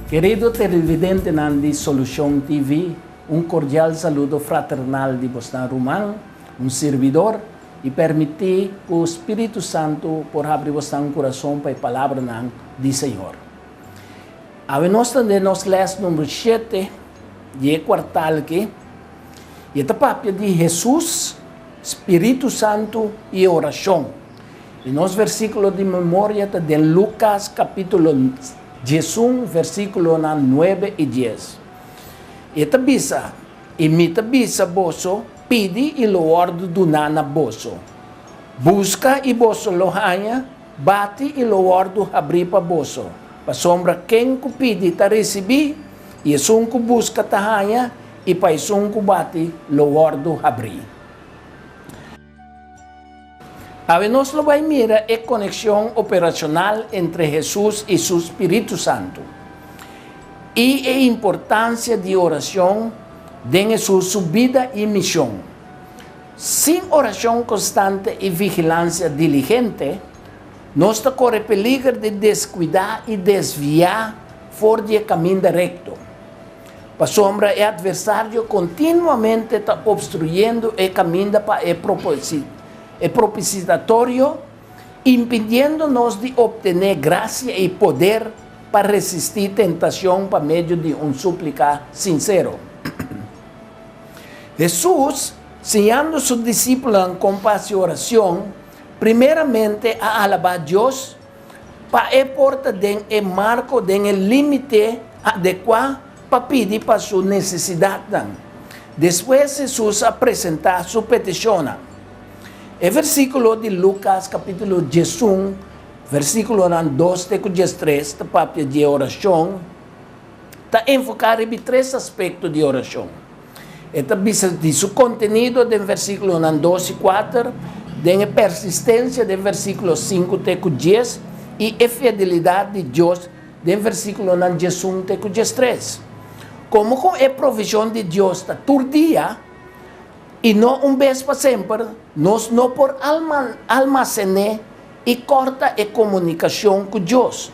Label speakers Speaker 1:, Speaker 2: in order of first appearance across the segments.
Speaker 1: Querido televidente de Solución TV, un cordial saludo fraternal de Boston Román, un servidor, y permitir que el Espíritu Santo por abrir vuestro corazón para la palabra del Señor. A de nos les número 7, de quartal que, y esta papia de Jesús, Espíritu Santo y oración. Y nos versículos de memoria de Lucas capítulo 11, versículo 9 y 10. Esta bisa, imita bisa boso, pidi e lo ordo do nana boso. Busca e boso lo hanya, bate e lo ordo abri pa boso. Pa sombra quem ku pidi ta recebi, e sun ku busca ta hanya, e pa sun ku bate lo ordo abri. A nos lo vai mira é conexão operacional entre Jesus e seu Espírito Santo. E a importância de oração em sua subida e missão. Sem oração constante e vigilância diligente, nós corre peligro de descuidar e desviar fora do caminho recto. Para sombra, o adversário continuamente está obstruindo o caminho para o propósito. É propiciatório, impedindo-nos de obter graça e poder para resistir tentação por meio de súplica sincero. Jesus, ensinando seus discípulos com paz e oração, primeiramente a alabar Deus, para a porta de marco de limite adequado para pedir para sua necessidade. Depois, Jesus apresentar sua petição. O versículo de Lucas, capítulo 11, versículo 2 até 13, da papia de oração, está enfocado em 3 aspectos de oração. Está de seu conteúdo, do versículo 2 e 4, da persistência, do versículo 5 até 10, e a fidelidade de Deus, do versículo 11 até 13. Como com a provisão de Deus está todo dia, e não vez para sempre, nós não por almacenar e corta a comunicação com Deus.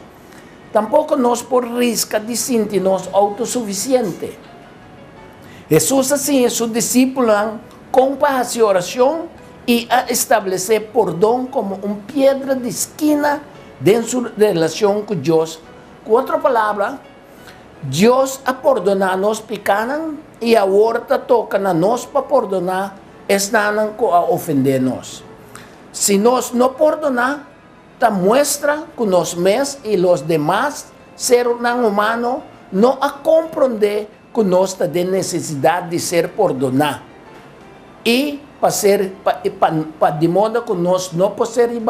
Speaker 1: Tampouco nós por risca de sentir-nos autossuficientes. Jesus assim, seus discípulos, com paz e oração, e a estabelecer perdão como pedra de esquina em sua relação com Deus. Com outra palavra, Deus a perdonar nos pecados e a horta toca na nós para perdonar estão a ofender-nos. Se nós não perdonar, ta mostra que nós mesmos e os demais seres humanos não a compreender que nós temos necessidade de ser perdonados. E de modo que nós não podemos ir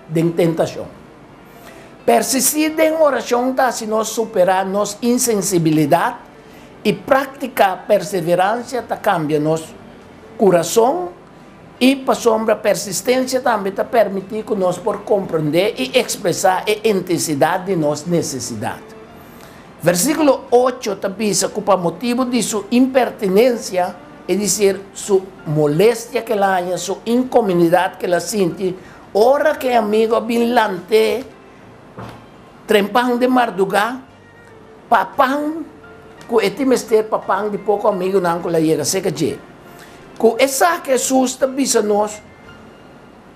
Speaker 1: de tentação. Persistir em oração está se nós superar nossa insensibilidade e praticar perseverança está cambia nosso coração e para sombra persistência também está permitir que nós por compreender e expressar a intensidade de nossa necessidade. Versículo 8 está diz que por motivo de sua impertinência, é dizer, sua moléstia que ela tenha, sua incomodidade que ela sente, ora que amigo bilante trempang de madrugada, papang, ku eti mester papang di pouco amigo nang ko la yega seka je. Ku esa que susta bisa nos,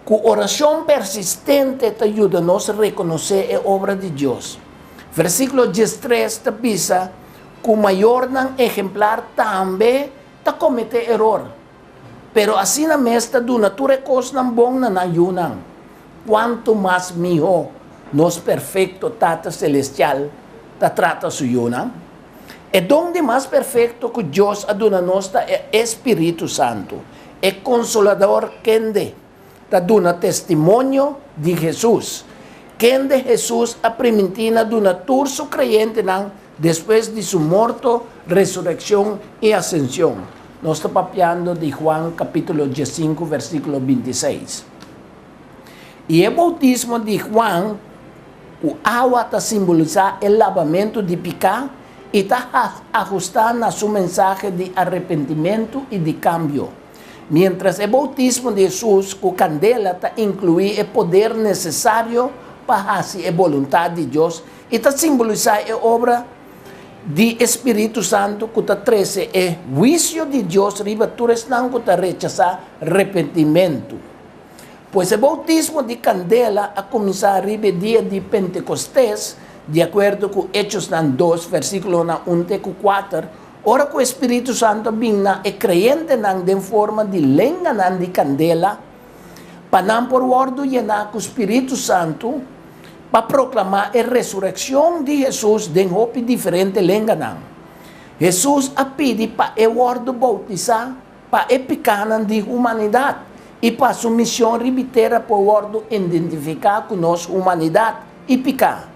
Speaker 1: ku oração persistente te ajuda nos a reconhecer a obra de Deus. Versículo 13 te bisa, ku maior nang exemplar também ta comete error. Pero assim na mesta do natura cos nang bom na nayunang. Quanto mais miho, nos perfeito Tata Celestial ta trata suyuna. E donde mais perfeito que Deus aduna-nos é Espírito Santo. É consolador quem ta duna testemunho de Jesus. Quem de Jesus a primitina duna turso creyente não depois de sua morte, ressurreição e ascensão. Nós estamos papiando de Juan capítulo 15, versículo 26. E o bautismo de Juan, o água está simbolizar o lavamento de pecado e está ajustando na sua mensagem de arrependimento e de cambio. Mientras o bautismo de Jesus, com candela, está incluir o poder necessário para fazer a vontade de Deus e está simbolizar a obra di Espíritu Santo que 13 é juicio de Deus riba todos não que rechazar arrependimento. Pois o bautismo de candela a começar riba dia de Pentecostés, de acordo com Hechos 2, versículo 1 e 4, ora que o Espírito Santo vinha e creyente de forma de lenga de candela, para não por ordo llenar com o Espírito Santo, para proclamar a ressurreição de Jesus de hopi diferente lenga. Jesus a pede para o ordo bautizar, para a picana de humanidade, e para sua missão ribiteira para o ordo identificar com nossa humanidade e picar.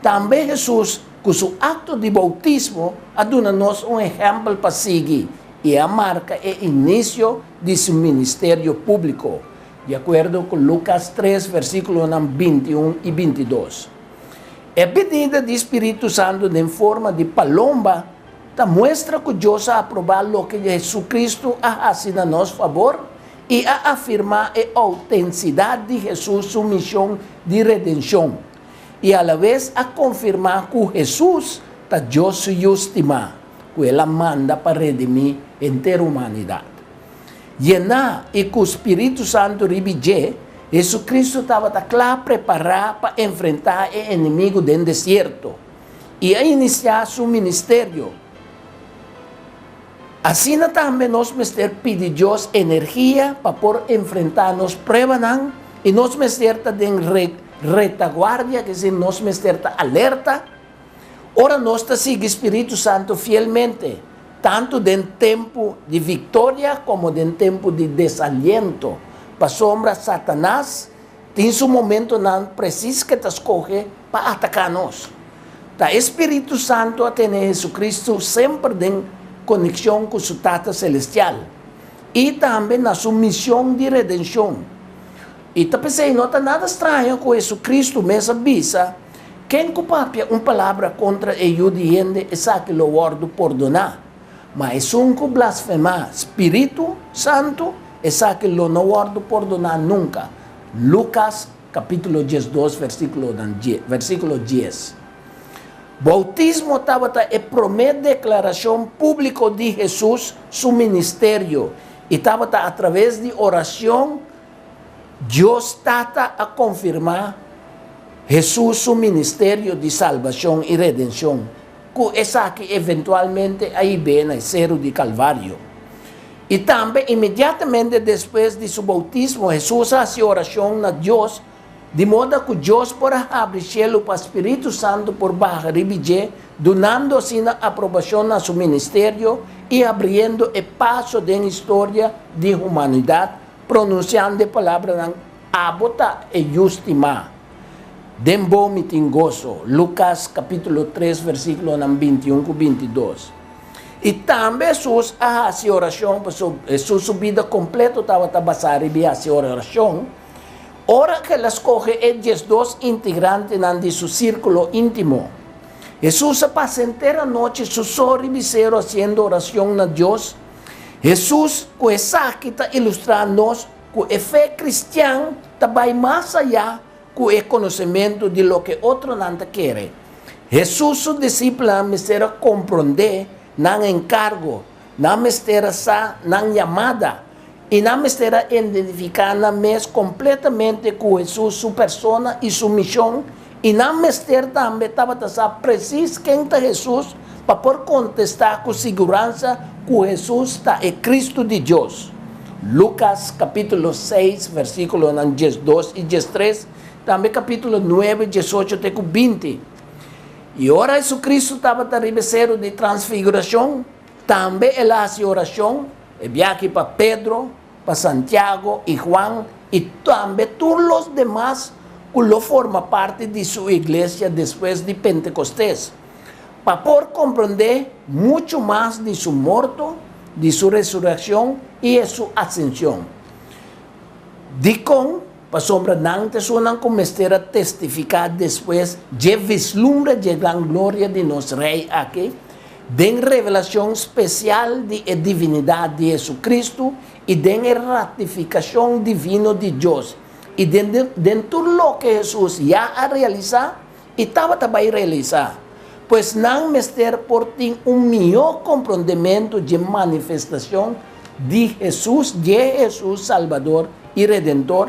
Speaker 1: Também Jesus, com seu acto de bautismo, aduna-nos exemplo para seguir, e a marca é o início de seu ministério público, de acordo com Lucas 3, versículos 21 e 22. A pedida do Espírito Santo em forma de palomba mostra que Deus a aprovar o que Jesucristo a fazer a nosso favor e a afirmar a autenticidade de Jesus, sua missão de redenção. E a la vez a confirmar que Jesus está Deus justima, que ela manda para redimir a inteira humanidade. Llenar e com o Espírito Santo ribije, Jesucristo estava claro preparado para enfrentar o inimigo do deserto e a iniciar seu ministério. Assim também nós ministério pede Deus energia para por enfrentar nos pruebas e nós ministério tem retaguardia, que se nós ministério alerta. Ora nós seguimos o Espírito Santo fielmente, tanto em tempo de vitória como em tempo de desaliento. Para sombra Satanás, tem seu momento não preciso que te escolhe para atacar nós. O Espírito Santo a ter Jesucristo sempre em conexão com seu Tata Celestial e também na sua missão de redenção. E pensei, não está nada estranho com Jesucristo mesmo avisa quem copia uma palavra contra o judiente e sabe o ordo perdonar. Mas um que blasfemar Espírito Santo e sabe o não ordo perdonar nunca. Lucas capítulo 12, versículo 10. Bautismo estava a primeira declaração pública de Jesus, seu ministério. E estava através de oração, Deus estava a confirmar Jesus, seu ministério de salvação e redenção. Que essa que eventualmente aí vem no Cerro de Calvário. E também, imediatamente depois de seu bautismo, Jesus faz oração a Deus, de modo que Deus possa abrir o céu para o Espírito Santo por baixo de donando assim a aprovação a seu ministério e abrindo o passo da história da humanidade, pronunciando a palavra abota e justima. Den vômito em gozo. Lucas capítulo 3, versículo 21 e 22. E também Jesus a oração, sua vida completa estava basada em essa oração. Ora que ela escolhe os dois integrantes de seu círculo íntimo. Jesus passa inteira noite su sorribiceiro haciendo oração a Deus. Jesus, com essa que está ilustrando-nos, que a fé cristã vai mais allá que o conhecimento de lo que outro não quer. Jesus, seu discípulo, me compreender, não encargo, não me não chamada, e não me identificando mais completamente com Jesus, sua persona e sua missão, e não me também estava preciso quem é Jesus, para por contestar com segurança que Jesus está é Cristo de Deus. Lucas capítulo 6, versículos 12 e 13, também capítulo 9, 18 até 20. E ora Jesucristo estava a receber de transfiguração, também ele faz oração, e viaja para Pedro, para Santiago e Juan, e também todos os demás que lo forma parte de sua igreja depois de Pentecostés, para por compreender muito mais de seu morto, de sua ressurreição e de sua ascensão. Dicon, para sombra não começar a testificar depois de vislumbre de gran glória de nosso Rei aqui, de revelação especial de divindade de Jesucristo e de ratificação divina de Deus. E dentro do que Jesus já a realizar, e estava também a realizar. Pois não mister por ti melhor compreendimento de manifestação de Jesus Salvador e Redentor,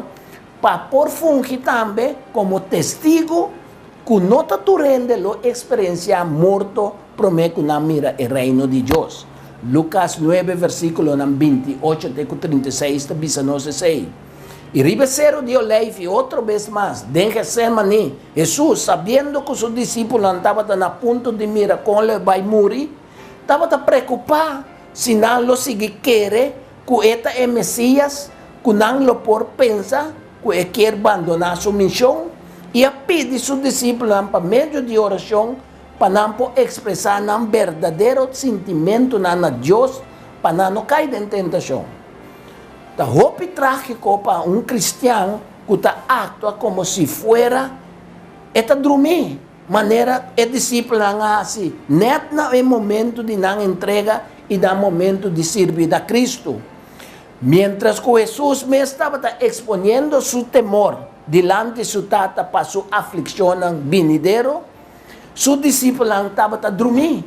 Speaker 1: para por fungir também como testigo que não está turende a experiência morto, promete na mira o reino de Deus. Lucas 9, versículo 28 até 36, está nos diz. E ribeiro de Oleve, outra vez mais, de Getsemane, Jesus, sabendo que seus discípulos estavam na ponto de mira com ele vai morrer, estava preocupado se não lo sigue querer, que esta é Messias, que não lo por pensar, que ele quer abandonar sua missão, e a pedir seus discípulos para meio de oração, para não expressar um verdadeiro sentimento na Deus, para não cair em tentação. Está hopi trágico para cristiano que está actua como se fuera está dormir. Maneira é discípulo assim, net na momento de não entrega e no momento de servir a Cristo. Mientras que Jesus me estava exponendo seu temor delante de sua tata para sua aflição venidero, seu discípulo estava a dormir.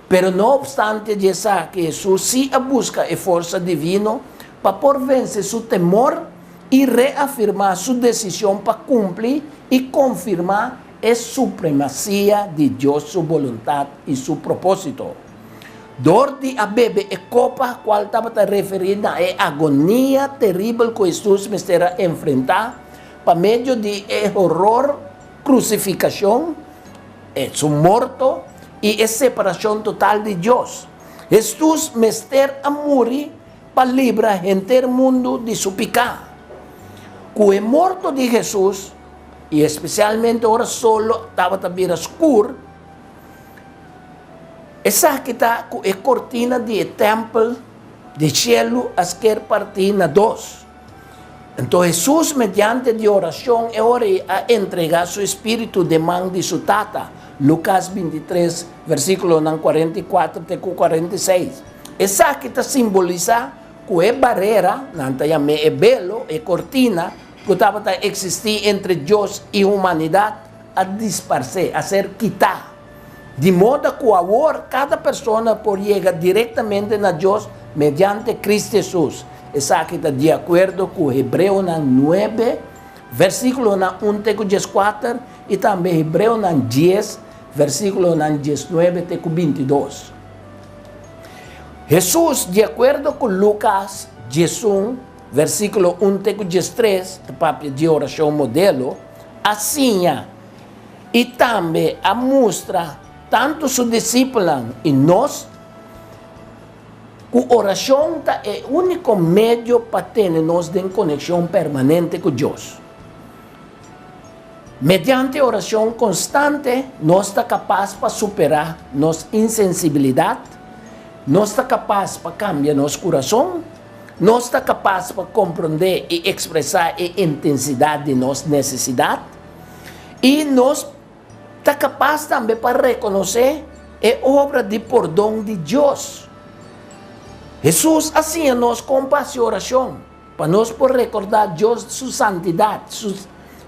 Speaker 1: Pero não obstante disso, que Jesus se busca a força divina para por vencer seu temor e reafirmar sua decisão para cumprir e confirmar a supremacia de Deus, sua vontade e seu propósito. Dor de a bebe e copa, qual estava referindo a agonia terrível que Jesus me será enfrentar, para meio de horror, crucificação, su morto e a separação total de Deus. Jesus me será a morrer para livrar o inteiro mundo de seu pecado. Com o morto de Jesus, e especialmente ora solo, estava também escuro, essa que está com a cortina de templo, de cielo, a quer partir na dois. Então Jesus, mediante de oração, é hora a entregar seu espírito de mão de sua tata. Lucas 23, versículo 44 até 46. Essa que está simboliza que é barreira, não é velo, é cortina, que estava a existir entre Deus e a humanidade, a dispersar, a ser quitada. De modo que agora cada pessoa pode chegar diretamente a Deus mediante Cristo Jesus. Essa que está de acordo com Hebreu 9, versículo 1 até 4, e também Hebreu 10, versículo 19 até 22. Jesus, de acordo com Lucas 11, versículo 1 até 13, papel de oração modelo, assim, e também a mostra tanto seus discípulos e nós, que a oração é o único meio para termos em conexão permanente com Deus. Mediante oração constante, nós estamos capazes para superar nossa insensibilidade, nós estamos capazes para cambiar nosso coração, nós estamos capazes para compreender e expressar a intensidade de nossa necessidade, e nós estamos capazes também para reconhecer a obra de perdão de Deus. Jesus assim nos compassa oração, para nós por recordar Deus sua santidade,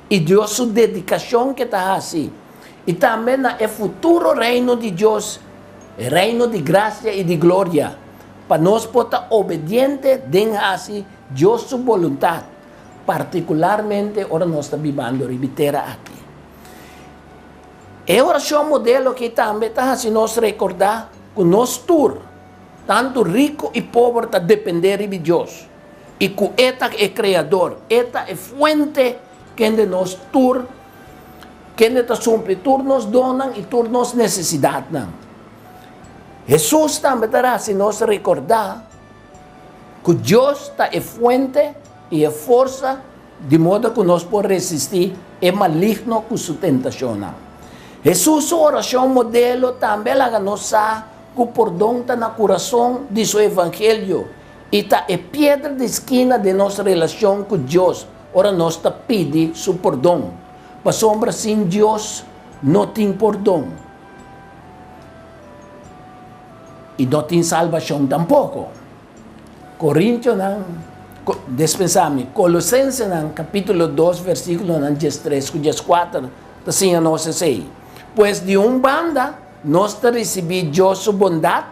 Speaker 1: e Deus sua dedicação que está assim. E também no futuro reino de Deus, reino de graça e de glória, para nós poder obediente de assim Deus sua vontade, particularmente ora nós estamos vivendo ribiteira aqui. É oração modelo que também está assim nos recordar que nós tour, tanto rico e pobre, está depender de Deus. E que Eta é criador, Eta é fonte que de nós tur, que de nos donan e nos necessidades. Jesus também estará assim nos recordar que Deus está é fonte e é força, de modo que nós podemos resistir é maligno com sua tentação. Jesus, sua oração modelo, também ela nos que o perdão está no coração de seu evangelho e está a pedra de esquina de nossa relação com Deus. Ora, nós está pedindo seu perdão. Para sombra sem Deus, não tem perdão. E não tem salvação tampouco. Coríntios, dispensame, Colossenses, capítulo 2, versículo 13 e 14, assim a nós sei. Pues de un banda nos recibí yo su bondad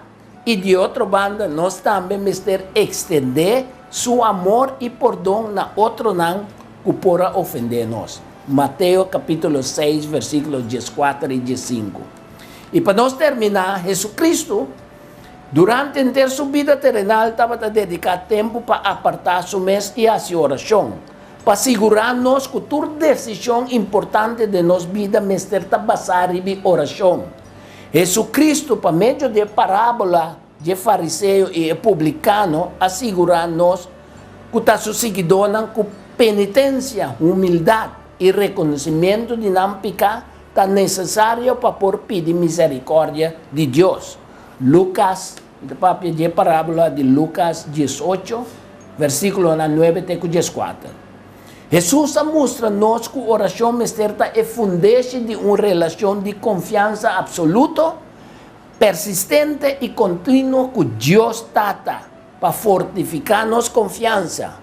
Speaker 1: y de otra banda nos también mister extender su amor y perdón na otro nan que pora ofendernos. Mateo capítulo 6 versículos 14 y 15. Y para nos terminar, Jesucristo durante entera su vida terrenal estaba a dedicar tiempo para apartar su mes y hacer oración, para asegurarnos que toda decisión importante de nuestra vida está basada en oración. Jesucristo, por medio de parábola de fariseo y publicano, asegurarnos que está su seguidor con penitencia, humildad y reconocimiento de no pecar tan necesario para por pedir misericordia de Dios. Lucas, de parábola de Lucas 18, versículo 9 a 14. Jesús muestra-nos que a oração misterta é fundada de uma relação de confiança absoluta, persistente e contínua que Deus trata para fortificar nossa confiança.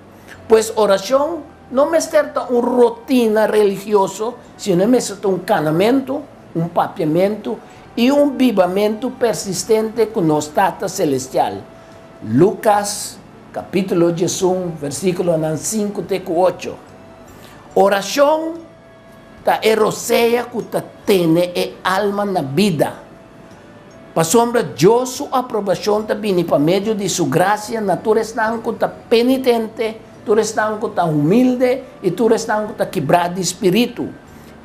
Speaker 1: Pois oração não misterta uma rotina religiosa, sino misterta um canamento, um papiamento e um vivamento persistente com nosso Tata Celestial. Lucas, capítulo 11, versículo 5 a 8. Oração ta eroseia que ta tene e alma na vida. Para sombra Deus sua aprovação ta vini para meio de sua graça, na tu restan que ta penitente, tu restan que ta humilde e tu restan que ta quebrado de espírito.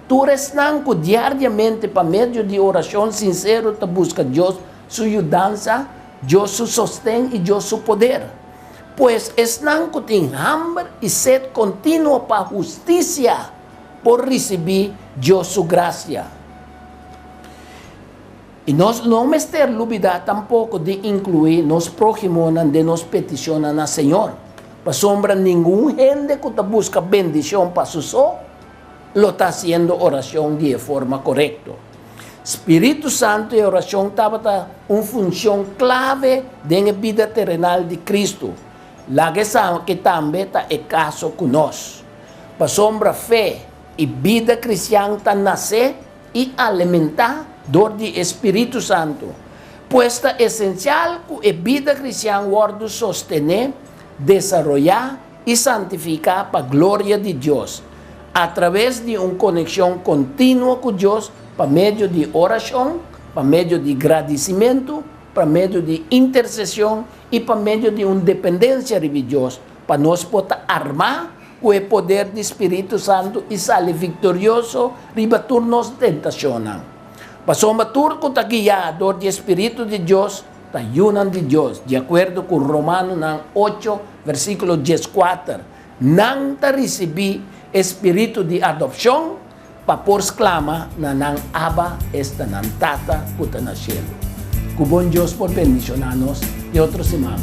Speaker 1: Tu restan que diariamente para meio de oração sincero ta busca Deus sua ajudança, Deus seu sostém e Deus seu poder. Pues están que tienen hambre y sed continua para justicia por recibir Dios su gracia. Y no me estar olvidar tampoco de incluir los prójimos de nos peticionan al Señor. Para sombra ningún gente que busca bendición para su sol, lo está haciendo oración de forma correcta. Espíritu Santo y oración estaba una función clave en la vida terrenal de Cristo. La que também está é caso conosco. Para sombra fé e vida cristã nascer e alimentar do Espírito Santo. Pois é essencial que a vida cristã guarde sostener, desenvolver e santificar para a glória de Deus, através de uma conexão contínua com Deus, por meio de oração, por meio de agradecimento, por meio de intercessão e por meio de uma dependência de Deus, para nós poder armar com o poder do Espírito Santo e sair vitorioso riba turnos tentações. Para somos tudo que está guiado do Espírito de Deus, está ayunan de Deus, de acordo com Romanos 8, versículo 14. Não está recebi espírito de adopção, para por exclama na nang aba esta nang tata puta na cielo. Que bom Deus por bendicionar-nos e outros irmãos.